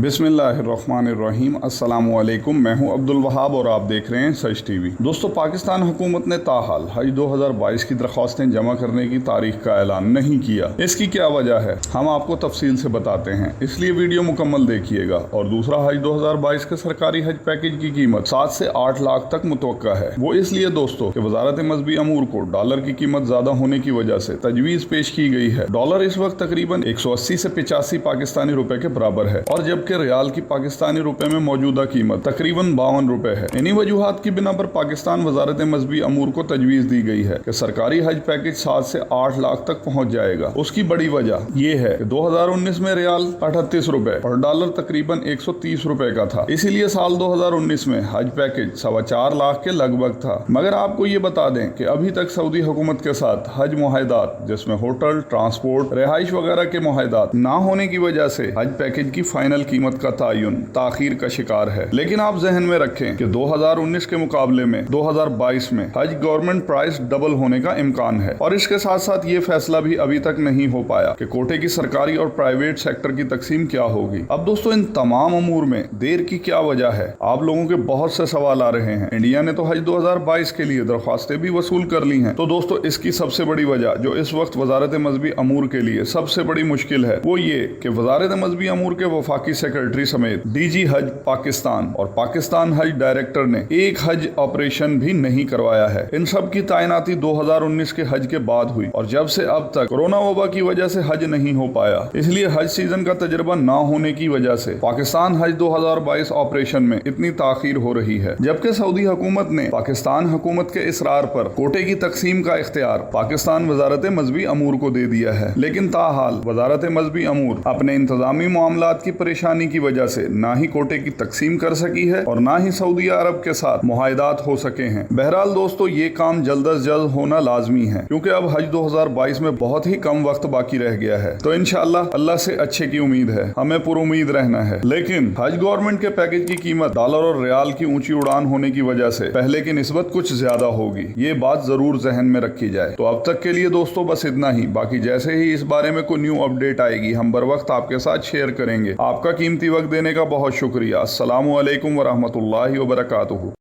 बिस्मिल्लाहिर्रहमानिर्रहीम। अस्सलाम वालेकुम। मैं हूं अब्दुल वहाब और आप देख रहे हैं सच टीवी। दोस्तों, पाकिस्तान हुकूमत ने ताहाल हज 2022 की दरख्वास्तें जमा करने की तारीख का ऐलान नहीं किया। इसकी क्या वजह है, हम आपको तफसील से बताते हैं, इसलिए वीडियो मुकम्मल देखिएगा। और दूसरा, हज 2022 के सरकारी हज पैकेज की कीमत 7 से 8 लाख तक मुतवक्का है। वो इसलिए दोस्तों कि वजारत मजहबी अमूर को डॉलर की कीमत ज्यादा होने की वजह से तजवीज पेश की गई है। डॉलर इस वक्त तकरीबन 180 से 85 पाकिस्तानी रुपए के बराबर है और जबकि रियाल की पाकिस्तानी रुपए में मौजूदा कीमत तकरीबन 52 रुपए है। इन्हीं वजूहात की बिना पर पाकिस्तान वजारत मजहबी अमूर को तजवीज दी गई है कि सरकारी हज पैकेज 7 से 8 लाख तक पहुंच जाएगा। उसकी बड़ी वजह यह है कि 2019 में रियाल 38 रुपए और डॉलर तकरीबन 130 रुपए का था, इसीलिए साल 2019 में हज पैकेज 4.25 लाख के लगभग था। मगर आपको ये बता दें कि अभी तक सऊदी हुकूमत के साथ हज मुआहदात, जिसमें होटल, ट्रांसपोर्ट, रिहाइश वगैरह के मुआहदात ना होने की वजह से हज पैकेज की फाइनल कीमत का तायुन ताखीर का शिकार है। लेकिन आप जहन में रखें कि 2019 के मुकाबले में 2022 में हज गवर्नमेंट प्राइस डबल होने का इम्कान है। और इसके साथ साथ ये फैसला भी अभी तक नहीं हो पाया कि कोटे की सरकारी और प्राइवेट सेक्टर की तकसीम क्या होगी। अब दोस्तों, इन तमाम अमूर में देर की क्या वजह है? आप लोगों के बहुत से सवाल आ रहे हैं। इंडिया ने तो हज 2022 के लिए दरख्वास्तें भी वसूल कर ली हैं। तो दोस्तों, इसकी सबसे बड़ी वजह जो इस वक्त वजारत मजहबी अमूर के लिए सबसे बड़ी मुश्किल है वो ये कि वजारत मजहबी अमूर के वफाकी सेक्रेटरी समेत डीजी हज पाकिस्तान और पाकिस्तान हज डायरेक्टर ने एक हज ऑपरेशन भी नहीं करवाया है। इन सब की तैनाती 2019 के हज के बाद हुई और जब से अब तक कोरोना वबा की वजह से हज नहीं हो पाया। इसलिए हज सीजन का तजुर्बा ना होने की वजह से पाकिस्तान हज 2022 ऑपरेशन में इतनी ताखीर हो रही है। जबकि सऊदी हुकूमत ने पाकिस्तान हुकूमत के इसरार पर कोटे की तकसीम का इख्तियार पाकिस्तान वजारत मजहबी अमूर को दे दिया है। लेकिन ताहाल वजारत मजहबी अमूर अपने इंतजामी मामलात की परेशानी की वजह से ना ही कोटे की तकसीम कर सकी है और ना ही सऊदी अरब के साथ मुआहदात हो सके हैं। बहरहाल दोस्तों, ये काम जल्द अज जल्द होना लाजमी है क्योंकि अब हज 2022 में बहुत ही कम वक्त बाकी रह गया है। तो इंशाअल्लाह अल्लाह से अच्छे की उम्मीद है, हमें पुरुमीद रहना है। लेकिन हज गवर्नमेंट के पैकेज की कीमत डॉलर और रियाल की ऊंची उड़ान होने की वजह से पहले की निस्बत कुछ ज्यादा होगी। ये बात जरूर जहन में रखी जाए। तो अब तक के लिए दोस्तों बस इतना ही। बाकी जैसे ही इस बारे में कोई न्यू अपडेट आएगी हम बर वक्त आपके साथ शेयर करेंगे। आपका कीमती वक्त देने का बहुत शुक्रिया। अस्सलामु अलैकुम वरहमतुल्लाहि वबरकातुहू।